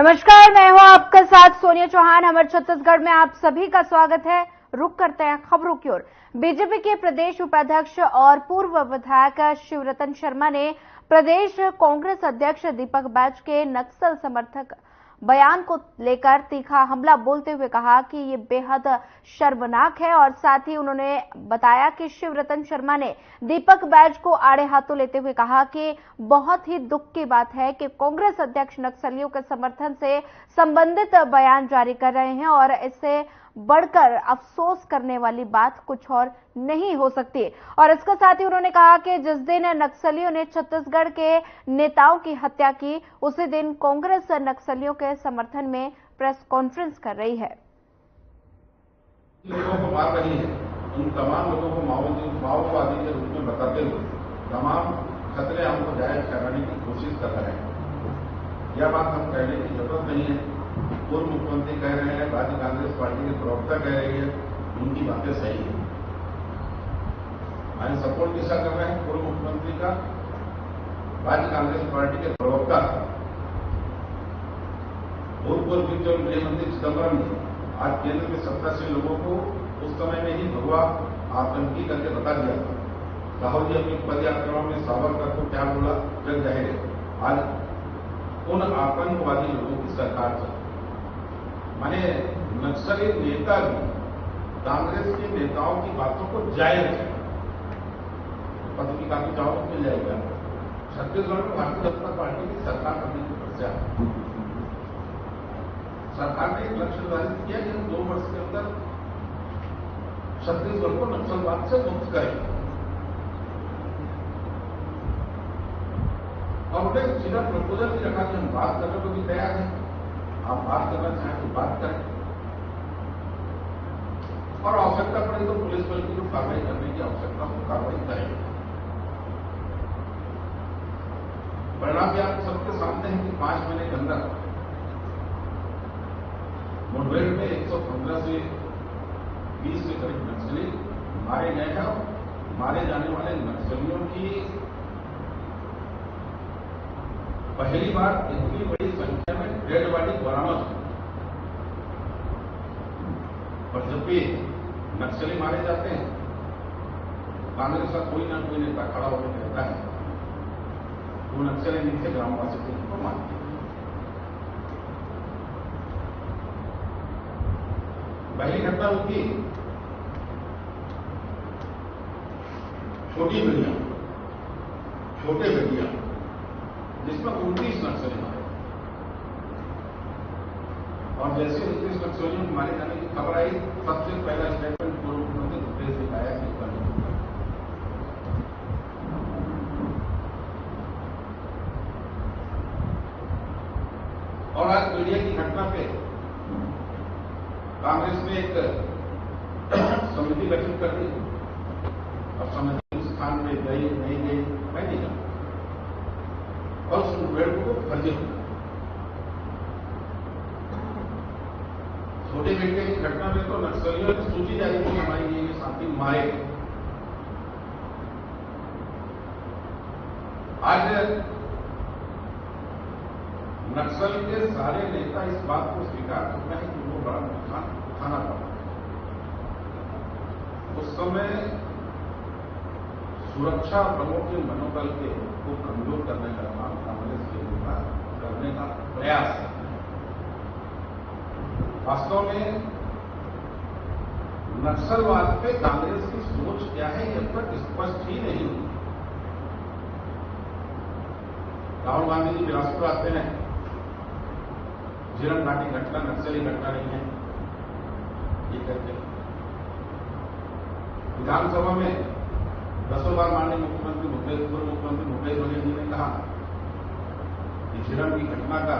नमस्कार, मैं हूं आपका साथ सोनिया चौहान। हमारे छत्तीसगढ़ में आप सभी का स्वागत है। रुक करते हैं खबरों की ओर। बीजेपी के प्रदेश उपाध्यक्ष और पूर्व विधायक शिवरतन शर्मा ने प्रदेश कांग्रेस अध्यक्ष दीपक बैज के नक्सल समर्थक बयान को लेकर तीखा हमला बोलते हुए कहा कि ये बेहद शर्मनाक है और साथ ही उन्होंने बताया कि शिवरतन शर्मा ने दीपक बैज को आड़े हाथों लेते हुए कहा कि बहुत ही दुख की बात है कि कांग्रेस अध्यक्ष नक्सलियों के समर्थन से संबंधित बयान जारी कर रहे हैं और इससे बढ़कर अफसोस करने वाली बात कुछ और नहीं हो सकती। और इसके साथ ही उन्होंने कहा कि जिस दिन नक्सलियों ने छत्तीसगढ़ के नेताओं की हत्या की, उसी दिन कांग्रेस नक्सलियों के समर्थन में प्रेस कॉन्फ्रेंस कर रही है। लोगों को मार रही है, उन तमाम लोगों को माओवादी के रूप में बताते हुए तमाम खतरे हमको जायज कराने की कोशिश कर रहे हैं। यह बात हम कहने की जरूरत नहीं है। पूर्व मुख्यमंत्री कह रहे हैं, राज्य कांग्रेस पार्टी के प्रवक्ता कह रही है, उनकी बातें सही है। हमें सपोर्ट किसका कर रहे हैं? पूर्व मुख्यमंत्री का। राज्य कांग्रेस पार्टी के प्रवक्ता भूतपूर्व वित्त और गृह मंत्री चिदम्बरम ने आज केंद्र में सत्तासीन लोगों को उस समय में ही भगवा आतंकी करके बता दिया था। राहुल जी अपनी पद यात्रा में सावरकर को क्या बोला जग जाहिर है। आज उन आतंकवादी लोगों की सरकार चल, माने नक्सली नेता भी कांग्रेस के नेताओं की बातों को जायज है। पद की काफी चावल मिल जाएगा। छत्तीसगढ़ में भारतीय जनता पार्टी की सरकार करने की प्रत्याशा है। सरकार ने एक लक्ष्य निर्धारित किया कि हम 2 वर्ष के अंदर छत्तीसगढ़ को नक्सलवाद से मुक्त करें और उन्हें सीधा प्रपोजल भी रखा कि हम बात करने को भी तैयार हैं। आप बात करना चाहें तो बात करें और आवश्यकता पड़े तो पुलिस बल की जो कार्रवाई करने की आवश्यकता हो कार्रवाई करें। परिणाम भी आप सबके सामने है कि 5 महीने के अंदर मुठभेड़ में 115 से 20 के करीब नक्सली मारे गए हैं और मारे जाने वाले नक्सलियों की पहली बार इतनी बड़ी संख्या में डेड बॉडी बरामद हुई। और जब भी नक्सली मारे जाते हैं, कांग्रेस का कोई ना कोई नेता खड़ा होकर कहता है वो नक्सली नहीं थे, ग्रामवासी थे, उनको मारते। पहली घटना होती छोटे बेटियां जिसमें 29 नक्सली मारे और जैसे 29 नक्सलियों को मारे जाने की खबर आई, सबसे पहला स्टेटमेंट पूर्व मुख्यमंत्री भूपेश ने आया कि और आज मीडिया की घटना पे कांग्रेस ने एक समिति गठित कर दी और समिति उस स्थान में गई नहीं गई मैं नहीं जानता और उस मुठभेड़ को फर्जी होगा। छोटे बेटे की घटना में तो नक्सलियों की सूची जारी की हमारी ये साथी मारे। आज नक्सल के सारे नेता इस बात को स्वीकार करते हैं कि वो बड़ा नुकसान उठाना पड़ा। उस समय सुरक्षा बलों के मनोबल को कमजोर करने का काम कांग्रेस के नेता करने का प्रयास है। वास्तव में नक्सलवाद पे कांग्रेस की सोच क्या है, ये अब तक स्पष्ट ही नहीं हुई। राहुल गांधी जी बिलासपुर आते हैं, झीरम घाटी घटना नक्सली घटना नहीं है ये कहते हैं। विधानसभा में 10 बार माननीय मुख्यमंत्री पूर्व मुख्यमंत्री भूपेश बघेल जी ने कहा कि झीरम की घटना का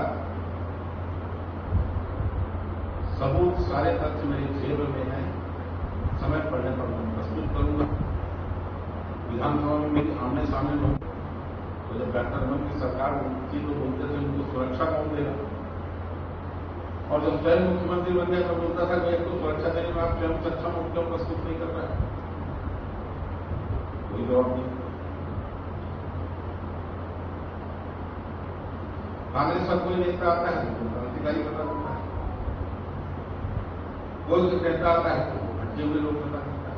सबूत सारे तथ्य मेरी जेब में है, समय पड़ने पर मैं प्रस्तुत करूंगा। विधानसभा में मेरी आमने सामने लोग तो जब डॉक्टर रमन की सरकार थी तो बोलते थे उनको सुरक्षा कौन देगा, और जब स्वयं मुख्यमंत्री बन गया तो बोलता था कि तो सुरक्षा देने में आप स्वयं सक्षम हो, क्यों प्रस्तुत नहीं कर रहे हैं? कोई जवाब नहीं। कांग्रेस का कोई नेता आता है तो क्रांतिकारी बता देता है, कोई नेता आता है तो हटे हुए लोग बता देता है।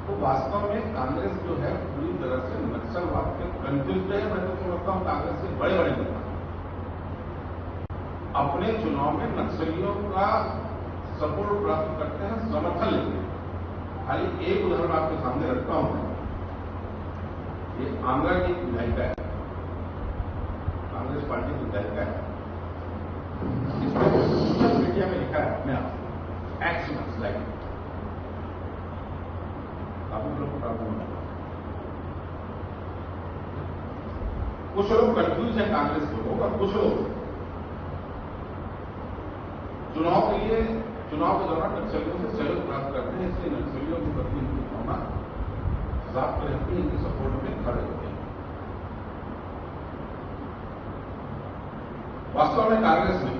तो वास्तव में कांग्रेस जो है पूरी तरह से नक्सलवाद के कंफ्यूज है। मैं तो समझता हूं कांग्रेस के बड़े बड़े नेता अपने चुनाव में नक्सलियों का सपोर्ट प्राप्त करते हैं, समर्थन लेते हैं। खाली एक उदाहरण आपके सामने रखता हूं, ये आंध्रा की विधायिका है, कांग्रेस पार्टी की विधायिका है, सोशल मीडिया में लिखा है अपने आप एक्शन लाइक कुछ लोग कंफ्यूज है कांग्रेस के लोग, और कुछ लोग चुनाव के लिए चुनाव के दौरान नक्सलियों से सहयोग प्राप्त करते हैं, इसलिए नक्सलियों के प्रति उनकी भावना साफ रहती है, इनके सपोर्ट में खड़े होते हैं। वास्तव में कांग्रेस में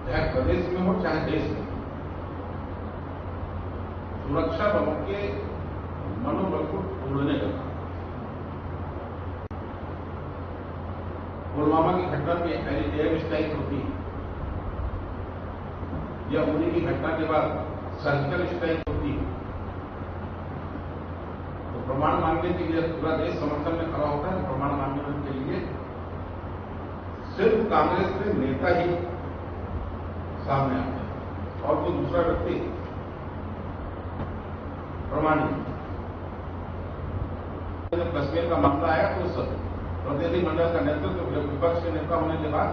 चाहे प्रदेश में हो चाहे देश में सुरक्षा बलों के मनोबल को तोड़ने का काम, पुलवामा की घटना में एयर स्ट्राइक होती है या उन्हीं की घटना के बाद सर्जिकल स्ट्राइक होती है, तो प्रमाण मांगने के लिए पूरा देश समर्थन में खड़ा होता है। प्रमाण मांगने के लिए सिर्फ कांग्रेस के नेता ही सामने आते हैं और कोई दूसरा व्यक्ति प्रमाणित। जब कश्मीर का मामला आया तो उस प्रतिनिधि मंडल का नेतृत्व विपक्ष के नेता होने के बाद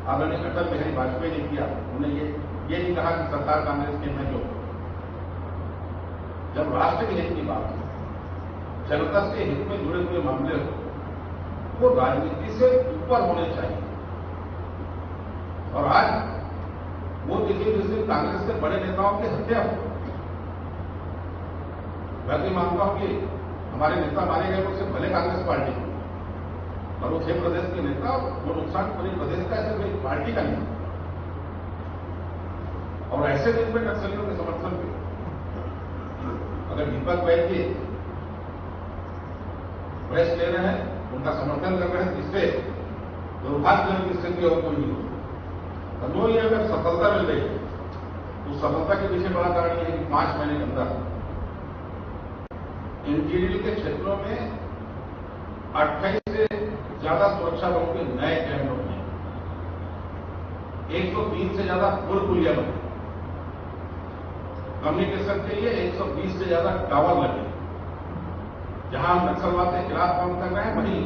आदरणीय अटल बिहारी वाजपेयी ने किया। उन्होंने ये नहीं कहा कि सरकार कांग्रेस की है जो, जब राष्ट्र के हित की बात हो, जनता के हित में जुड़े हुए मामले हो, वो राजनीति से ऊपर होने चाहिए। और आज वो देखिए जिस दिन कांग्रेस के बड़े नेताओं की हत्या हो, मैं भी मानता हूं कि हमारे नेता मारे गए वो सिर्फ भले कांग्रेस पार्टी और वो थे प्रदेश के नेता, वो नुकसान पूरे प्रदेश का है, सिर्फ पार्टी का नहीं। और ऐसे दिन में नक्सलियों के समर्थन पे अगर दीपक बैठ के प्रेस ले रहे हैं, उनका समर्थन कर रहे हैं, इससे दुर्भाग्यजनक स्थिति और कोई नहीं हो। और ये अगर सफलता मिल रही है तो सफलता के पीछे बड़ा कारण यह है कि 5 महीने के अंदर इंटीरियर के क्षेत्रों में 28 से ज्यादा सुरक्षा बलों के नए कैंप बने, 103 से ज्यादा पुलिया बने, कम्युनिकेशन के लिए 120 से ज्यादा टावर लगे। जहां हम नक्सलवाद के खिलाफ काम कर रहे हैं, वहीं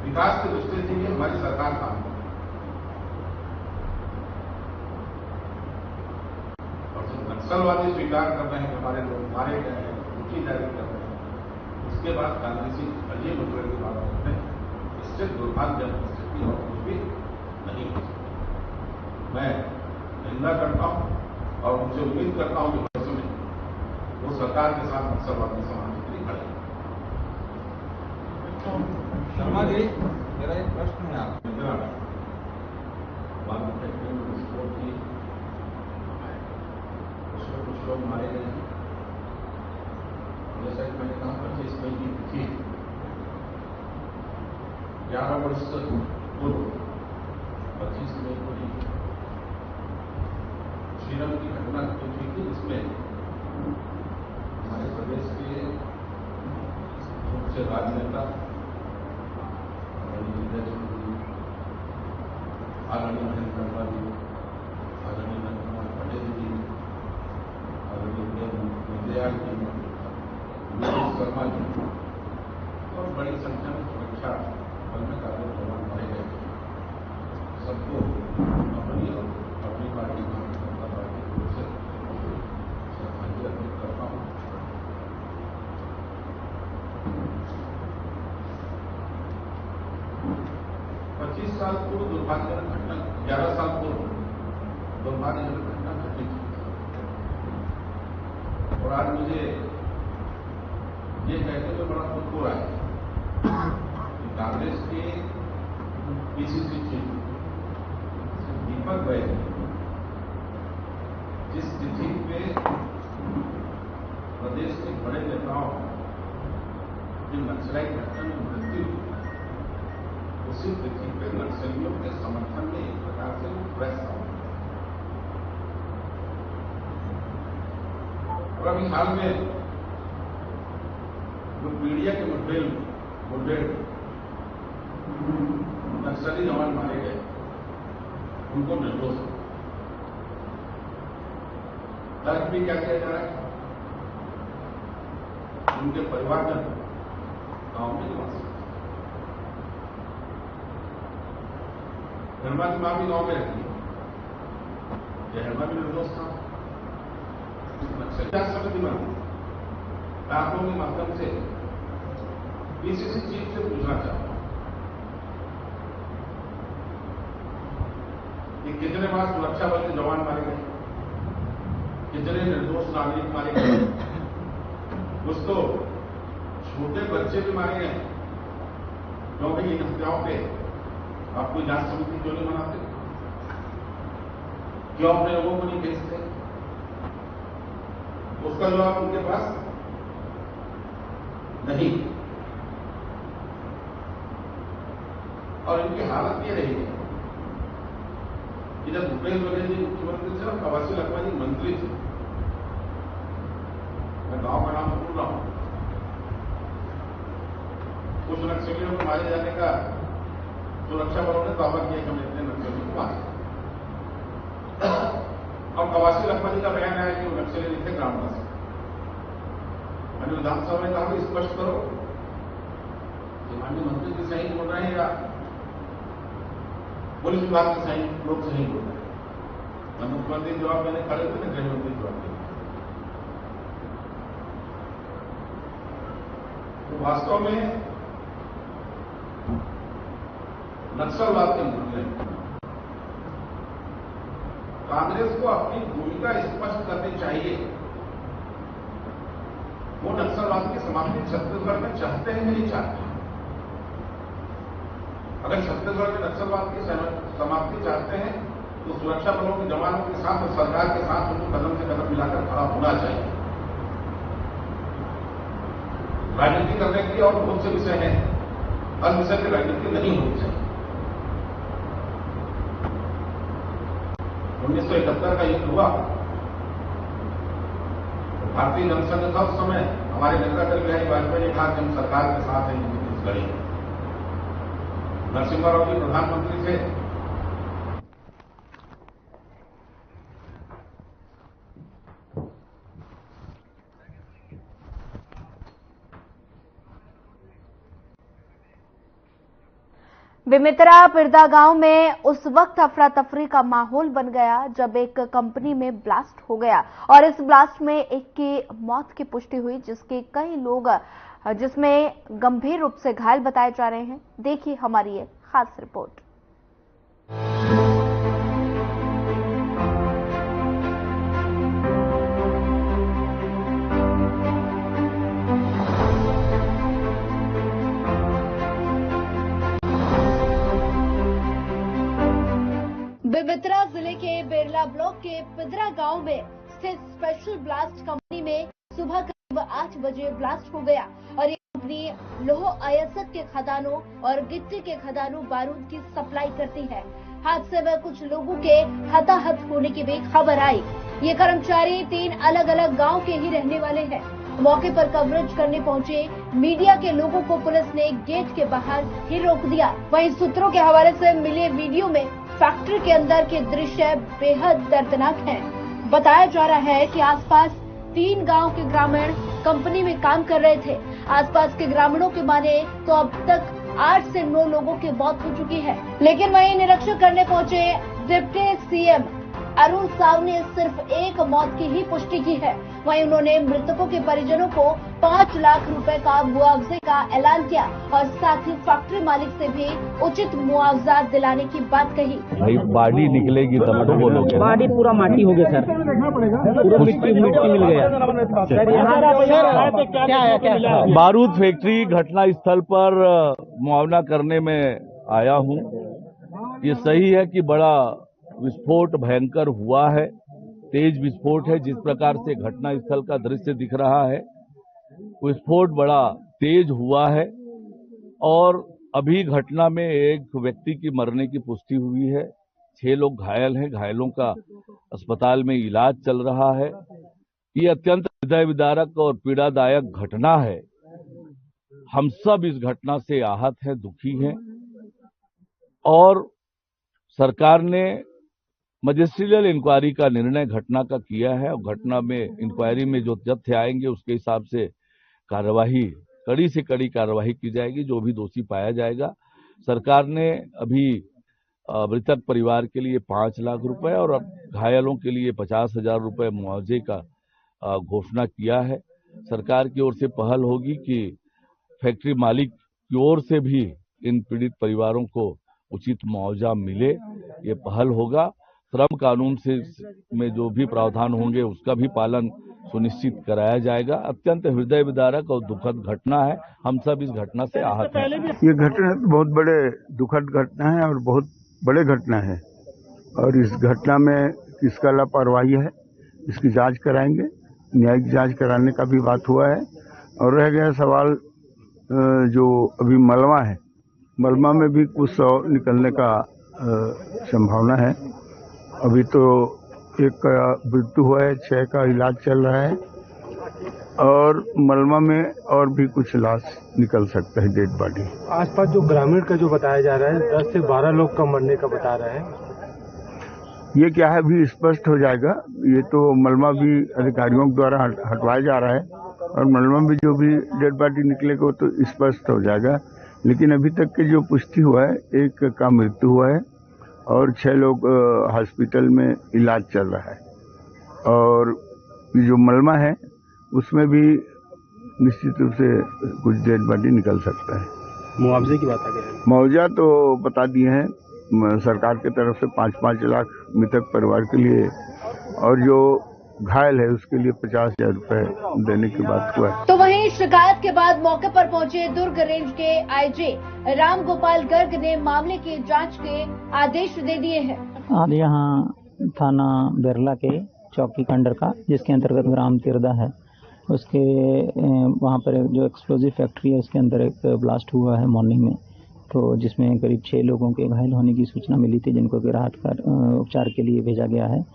विकास की दृष्टि से भी हमारी सरकार काम कर रही है। और जब नक्सलवादी स्वीकार कर रहे हैं कि हमारे लोग मारे गए हैं, ऊंची दायरे कर रहे हैं, उसके बाद कांग्रेसी अजीब मुद्दे की बात करते हैं, इससे दुर्भाग्यजनक स्थिति और कुछ भी नहीं हो सकती। मैं निंदा करता हूं और मुझे उम्मीद करता हूं कि भविष्य में वो सरकार के साथ नक्सलवादी समाज के लिए खड़े। शर्मा जी, मेरा एक प्रश्न है आपसे। विस्फोट की उसमें कुछ लोग मारे गए हैं, जैसा कि मैंने कहा 25 मई की तिथि 11 वर्ष पूर्व 25 मई को ही श्रीरंग की घटना घटी थी, जिसमें हमारे प्रदेश के मुख्य राजनेता आदरणीय महेंद्र वर्मा जी, आदरणीय नंद कुमार पटेल जी, आदरणीय दीनदयाल जी, शर्मा जी और बड़ी संख्या में सुरक्षा बल में कार्यरत जवान मारे गए। सबको अपनी और अपनी पार्टी भारतीय जनता पार्टी की ओर से श्रद्धांजलि अर्पित करता हूं। पच्चीस साल पूर्व दुर्भाग्यजनक घटना, 11 साल पूर्व दुर्भाग्यजनक घटना घटी थी और आज मुझे ये कहते हुए बड़ा दुख हो रहा है कि कांग्रेस के पीसीसी चीफ दीपक बैद जिस तिथि पे प्रदेश के बड़े नेताओं की नक्सलाइट घटना में मृत्यु हुई, उसी पृथ्वी पर नक्सलियों के समर्थन में एक प्रकार से प्रेस और अभी हाल में जो पीड़िया के मुठभेड़ नक्सली जवान मारे गए उनको निर्दोष तर्क भी क्या किया जा रहा है, उनके परिवारजन गांव में निवास हरमा की मां भी गांव में रहती है, यह हरमा भी निर्दोष था। नक्सलिया समिति में आप लोगों के माध्यम से पीसीसी चीफ से पूछना चाहता हूं कि कितने बार सुरक्षा बल के जवान मारे गए, कितने निर्दोष नागरिक मारे गए, कुछ तो छोटे बच्चे भी मारे गए, क्योंकि इन हत्याओं पे आप कोई जांच समिति क्यों नहीं बनाते, क्यों अपने लोगों को नहीं भेजते? उसका जवाब उनके पास नहीं। और इनकी हालत ये रही है कि जब भूपेश बघेल जी मुख्यमंत्री थे और कवासी लखमा जी मंत्री थे, मैं गांव का नाम भूल रहा हूं, कुछ नक्सलियों को मारे जाने का सुरक्षा बलों ने दावा किया कि हमने इतने नक्सलियों को मारे, और कवासी लखमा जी का बयान आया कि वो नक्सली नहीं थे, ग्रामवासी। मैंने विधानसभा में कहा कि स्पष्ट करो कि माननीय मंत्री जी सही बोल रहे हैं या पुलिस विभाग के सही लोग सही बोल रहे हैं। मुख्यमंत्री जवाब देने खड़े थे, न गृह मंत्री जवाब देने। तो वास्तव में नक्सलवाद के मुद्दे कांग्रेस को अपनी भूमिका स्पष्ट करनी चाहिए। वो नक्सलवाद की समाप्ति छत्तीसगढ़ में चाहते हैं नहीं चाहते? अगर छत्तीसगढ़ में नक्सलवाद की समाप्ति चाहते हैं तो सुरक्षा बलों के जवानों के साथ और सरकार के साथ उनको कदम से कदम मिलाकर खड़ा होना चाहिए। राजनीति करने के लिए और बहुत से विषय हैं, हर विषय की राजनीति नहीं होनी चाहिए। 1971 का युद्ध हुआ, भारतीय जनसंघ था उस समय, हमारे नेता अटल बिहारी वाजपेयी ने कहा कि हम सरकार के साथ हैं, छत्तीसगढ़ी। नरसिम्हा राव जी प्रधानमंत्री थे, बेमेतरा पिरदा गांव में उस वक्त अफरा तफरी का माहौल बन गया जब एक कंपनी में ब्लास्ट हो गया और इस ब्लास्ट में एक की मौत की पुष्टि हुई, जिसके कई लोग जिसमें गंभीर रूप से घायल बताए जा रहे हैं। देखिए हमारी ये खास रिपोर्ट। बेमेतरा जिले के बेरला ब्लॉक के पिदरा गांव में स्थित स्पेशल ब्लास्ट कंपनी में सुबह करीब 8 बजे ब्लास्ट हो गया और ये कंपनी लोह अयस्क के खदानों और गिट्टी के खदानों बारूद की सप्लाई करती है। हादसे में कुछ लोगों के हताहत होने की भी खबर आई। ये कर्मचारी 3 अलग अलग गाँव के ही रहने वाले हैं। मौके पर कवरेज करने पहुंचे मीडिया के लोगों को पुलिस ने गेट के बाहर ही रोक दिया। वहीं सूत्रों के हवाले से मिले वीडियो में फैक्ट्री के अंदर के दृश्य बेहद दर्दनाक हैं। बताया जा रहा है कि आसपास 3 गांव के ग्रामीण कंपनी में काम कर रहे थे। आसपास के ग्रामीणों की माने तो अब तक 8 से 9 लोगों की मौत हो चुकी है, लेकिन वहीं निरीक्षण करने पहुंचे डिप्टी सीएम अरुण साव ने सिर्फ 1 मौत की ही पुष्टि की है। वहीं उन्होंने मृतकों के परिजनों को 5 लाख रुपए का मुआवजे का ऐलान किया और साथ ही फैक्ट्री मालिक से भी उचित मुआवजा दिलाने की बात कही। भाई बाडी निकलेगी तब तो बोलोगे। बाडी पूरा माटी हो गया सर, पूरा मिट्टी मिल गया। क्या बारूद फैक्ट्री घटना स्थल पर मुआवजा करने में आया हूं। ये सही है कि बड़ा विस्फोट भयंकर हुआ है, तेज विस्फोट है। जिस प्रकार से घटना स्थल का दृश्य दिख रहा है, विस्फोट बड़ा तेज हुआ है और अभी घटना में एक व्यक्ति की मरने की पुष्टि हुई है, 6 लोग घायल हैं। घायलों का अस्पताल में इलाज चल रहा है। ये अत्यंत हृदय विदारक और पीड़ादायक घटना है। हम सब इस घटना से आहत हैं, दुखी हैं और सरकार ने मजिस्ट्रियल इंक्वायरी का निर्णय घटना का किया है और घटना में इंक्वायरी में जो तथ्य आएंगे उसके हिसाब से कार्यवाही, कड़ी से कड़ी कार्यवाही की जाएगी। जो भी दोषी पाया जाएगा। सरकार ने अभी मृतक परिवार के लिए 5 लाख रुपए और घायलों के लिए 50,000 रुपए मुआवजे का घोषणा किया है। सरकार की ओर से पहल होगी कि फैक्ट्री मालिक की ओर से भी इन पीड़ित परिवारों को उचित मुआवजा मिले। ये पहल होगा। श्रम कानून से में जो भी प्रावधान होंगे उसका भी पालन सुनिश्चित कराया जाएगा। अत्यंत हृदय विदारक और दुखद घटना है। हम सब इस घटना से आहत हैं। ये घटना बहुत बड़े दुखद घटना है और बहुत बड़े घटना है और इस घटना में किसका लापरवाही है इसकी जांच कराएंगे। न्यायिक जांच कराने का भी बात हुआ है। और रह गया सवाल जो अभी मलबा है, मलबा में भी कुछ 100 निकलने का संभावना है। अभी तो एक का मृत्यु हुआ है, 6 का इलाज चल रहा है और मलबा में और भी कुछ लाश निकल सकता है, डेड बॉडी। आसपास जो ग्रामीण का जो बताया जा रहा है 10 से 12 लोग का मरने का बता रहे हैं। ये क्या है अभी स्पष्ट हो जाएगा। ये तो मलबा भी अधिकारियों द्वारा हटवाया जा रहा है और मलबा में जो भी डेड बॉडी निकलेगा वो तो स्पष्ट हो जाएगा। लेकिन अभी तक के जो पुष्टि हुआ है, एक का मृत्यु हुआ है और 6 लोग हॉस्पिटल में इलाज चल रहा है। और जो मलबा है उसमें भी निश्चित रूप से कुछ डेड बॉडी निकल सकता है। मुआवजे की बात आ गई। मुआवजा तो बता दिए हैं सरकार की तरफ से 5-5 लाख मृतक परिवार के लिए और जो घायल है उसके लिए 50,000 रुपए देने की बात हुआ है। तो वहीं शिकायत के बाद मौके पर पहुंचे दुर्ग रेंज के आईजी राम गोपाल गर्ग ने मामले की जांच के आदेश दे दिए हैं। आज यहाँ थाना बिरला के चौकी खंडर का, जिसके अंतर्गत ग्राम तिरदा है, उसके वहाँ पर जो एक्सप्लोजिव फैक्ट्री है उसके अंदर एक ब्लास्ट हुआ है मॉर्निंग में, तो जिसमें करीब 6 लोगों के घायल होने की सूचना मिली थी, जिनको कि राहत कर उपचार के लिए भेजा गया है।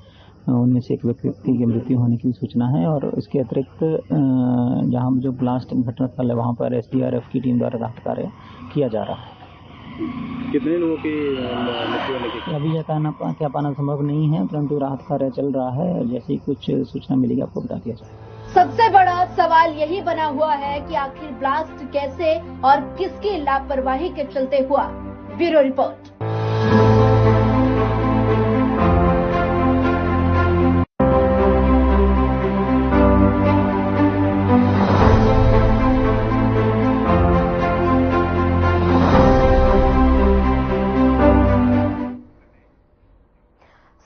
उनमें से एक व्यक्ति की मृत्यु होने की सूचना है और इसके अतिरिक्त जहाँ जो ब्लास्ट घटनास्थल है वहाँ पर एसडीआरएफ की टीम द्वारा राहत कार्य किया जा रहा है। कितने लोगों की मृत्यु होने की अभी यह क्या पाना संभव नहीं है, परंतु राहत कार्य चल रहा है। जैसे ही कुछ सूचना मिलेगी आपको बता दिया जाए। सबसे बड़ा सवाल यही बना हुआ है कि आखिर ब्लास्ट कैसे और किसकी लापरवाही के चलते हुआ। Bureau report.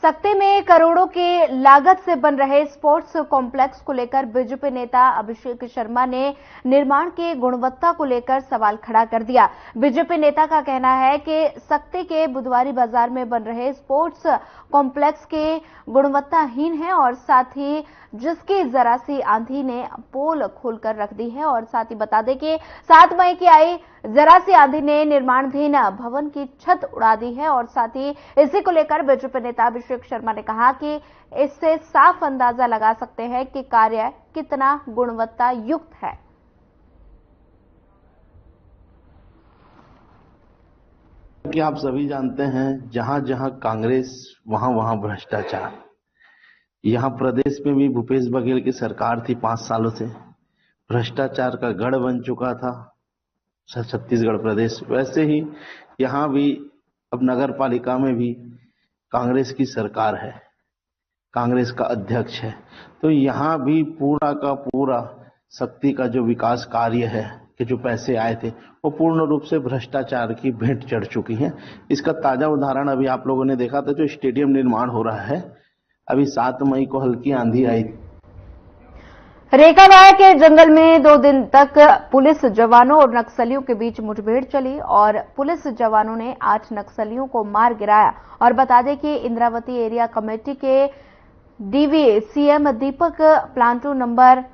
सख्ती में करोड़ों के लागत से बन रहे स्पोर्ट्स कॉम्प्लेक्स को लेकर बीजेपी नेता अभिषेक शर्मा ने निर्माण की गुणवत्ता को लेकर सवाल खड़ा कर दिया। बीजेपी नेता का कहना है कि सख्ती के बुधवारी बाजार में बन रहे स्पोर्ट्स कॉम्प्लेक्स की गुणवत्ताहीन है और साथ ही जिसकी जरा सी आंधी ने पोल खोलकर रख दी है। और साथ ही बता दें कि 7 मई की आई जरा सी आंधी ने निर्माणाधीन भवन की छत उड़ा दी है। और साथ ही इसी को लेकर बीजेपी नेता अभिषेक शर्मा ने कहा कि इससे साफ अंदाजा लगा सकते हैं कि कार्य कितना गुणवत्ता युक्त है। कि आप सभी जानते हैं, जहां जहां कांग्रेस वहां वहां भ्रष्टाचार। यहां प्रदेश में भी भूपेश बघेल की सरकार थी 5 सालों से, भ्रष्टाचार का गढ़ बन चुका था छत्तीसगढ़ प्रदेश। वैसे ही यहां भी अब नगर पालिका में भी कांग्रेस की सरकार है, कांग्रेस का अध्यक्ष है, तो यहां भी पूरा का पूरा शक्ति का जो विकास कार्य है कि जो पैसे आए थे वो पूर्ण रूप से भ्रष्टाचार की भेंट चढ़ चुकी है। इसका ताजा उदाहरण अभी आप लोगों ने देखा था, जो स्टेडियम निर्माण हो रहा है। अभी 7 मई को हल्की आंधी आई। रेखावाया के जंगल में 2 दिन तक पुलिस जवानों और नक्सलियों के बीच मुठभेड़ चली और पुलिस जवानों ने 8 नक्सलियों को मार गिराया। और बता दें कि इंद्रावती एरिया कमेटी के डीवी सीएम दीपक प्लाटून नंबर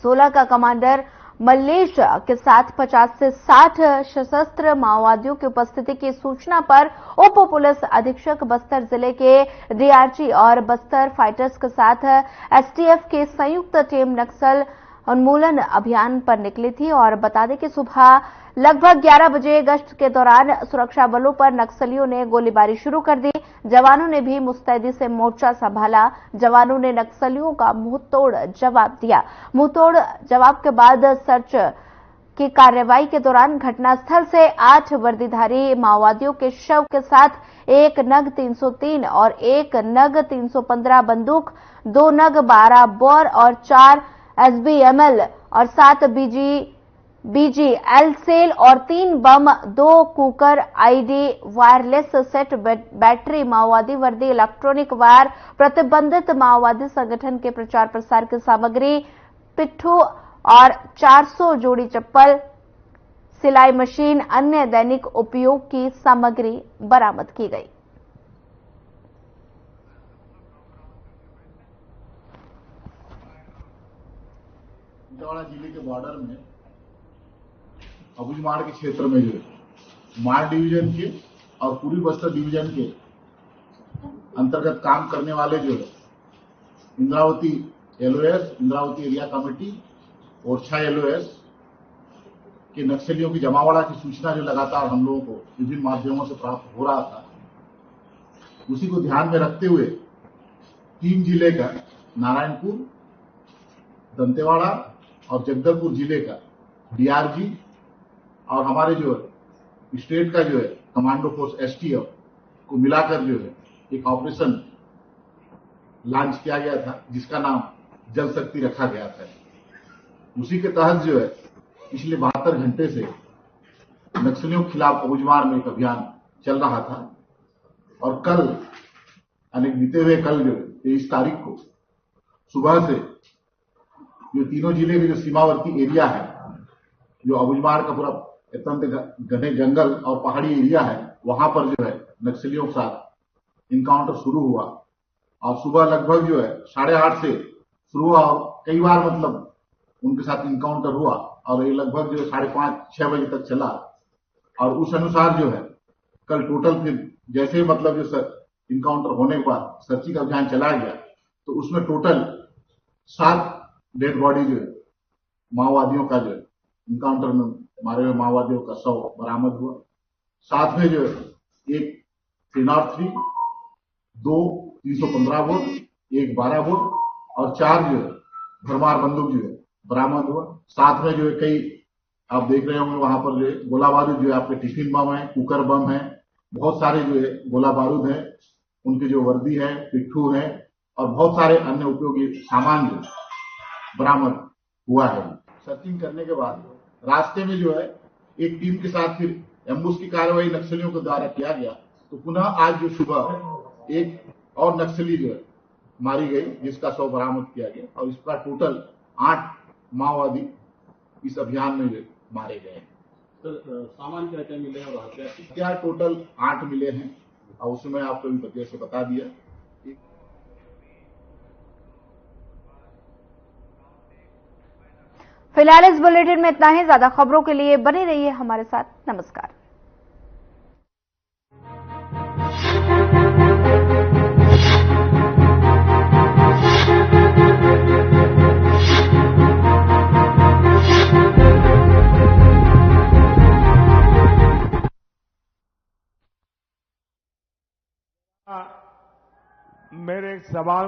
16 का कमांडर मल्लेश के साथ 50 से 60 सशस्त्र माओवादियों की उपस्थिति की सूचना पर उप पुलिस अधीक्षक बस्तर जिले के डीआरजी और बस्तर फाइटर्स के साथ एसटीएफ की संयुक्त टीम नक्सल उन्मूलन अभियान पर निकली थी। और बता दें कि सुबह लगभग 11 बजे गश्त के दौरान सुरक्षा बलों पर नक्सलियों ने गोलीबारी शुरू कर दी। जवानों ने भी मुस्तैदी से मोर्चा संभाला। जवानों ने नक्सलियों का मुंहतोड़ जवाब दिया। मुंहतोड़ जवाब के बाद सर्च की कार्रवाई के दौरान घटनास्थल से 8 वर्दीधारी माओवादियों के शव के साथ एक नग 303 और एक नग 315 बंदूक, 2 नग 12 बोर और 4 SBML और 7 BGL सेल और 3 बम, 2 cooker ID, wireless set, battery, माओवादी वर्दी, इलेक्ट्रॉनिक वायर, प्रतिबंधित माओवादी संगठन के प्रचार प्रसार की सामग्री, पिट्ठू और 400 जोड़ी चप्पल, सिलाई मशीन, अन्य दैनिक उपयोग की सामग्री बरामद की गई। दंतेवाड़ा जिले के बॉर्डर में अबूझमाड़ के क्षेत्र में जो है माड़ डिवीजन के और पूर्वी बस्तर डिवीजन के अंतर्गत काम करने वाले जो है Indravati LOS, Indravati area committee, Orchha LOS के नक्सलियों की जमावड़ा की सूचना जो लगातार हम लोगों को विभिन्न माध्यमों से प्राप्त हो रहा था, उसी को ध्यान में रखते हुए 3 जिले का नारायणपुर, दंतेवाड़ा और जगदलपुर जिले का डीआरजी और हमारे जो स्टेट का जो है कमांडो फोर्स STF को मिलाकर जो है एक ऑपरेशन लॉन्च किया गया था, जिसका नाम जल शक्ति रखा गया था। उसी के तहत जो है पिछले 72 घंटे से नक्सलियों के खिलाफ अबूझमाड़ में एक अभियान चल रहा था और कल यानी बीते हुए कल जो 23 तारीख को सुबह से जो तीनों जिले के जो सीमावर्ती एरिया है, जो अबूझमाड़ का पूरा अत्यंत घने जंगल और पहाड़ी एरिया है, वहां पर जो है नक्सलियों के साथ इनकाउंटर शुरू हुआ और सुबह लगभग जो है 8:30 से शुरू हुआ और कई बार मतलब उनके साथ इनकाउंटर हुआ और ये लगभग जो 5:30-6 बजे तक चला। और उस अनुसार जो है कल टोटल फिर जैसे मतलब जो इनकाउंटर होने के बाद सर्चिंग अभियान चलाया गया तो उसमें टोटल 7 डेड बॉडी जो है माओवादियों का जो है इनकाउंटर में मारे हुए माओवादियों का शव बरामद हुआ। साथ में जो है एक 303, 2 315 बोर, एक 12 बोर और 4 जो है भरमार बंदूक जो है बरामद हुआ। साथ में जो है कई आप देख रहे होंगे वहां पर जो है गोला बारूद जो है आपके टिफिन बम है, कुकर बम है, बहुत सारे जो है गोला बारूद है, उनकी जो वर्दी है, पिट्ठू है और बहुत सारे अन्य उपयोगी सामान जो बरामद हुआ है। सर्चिंग करने के बाद रास्ते में जो है एक टीम के साथ फिर एम्बुश की कार्रवाई नक्सलियों के द्वारा किया गया तो पुनः आज जो सुबह एक और नक्सली जो है मारी गई, जिसका शव बरामद किया गया और इसका टोटल 8 माओवादी इस अभियान में मारे गए। सामान क्या क्या मिले और हथियार टोटल 8 मिले हैं और उसमें आपको भी पते से बता दिया। फिलहाल इस बुलेटिन में इतना ही। ज्यादा खबरों के लिए बने रहिए हमारे साथ। नमस्कार। मेरे एक सवाल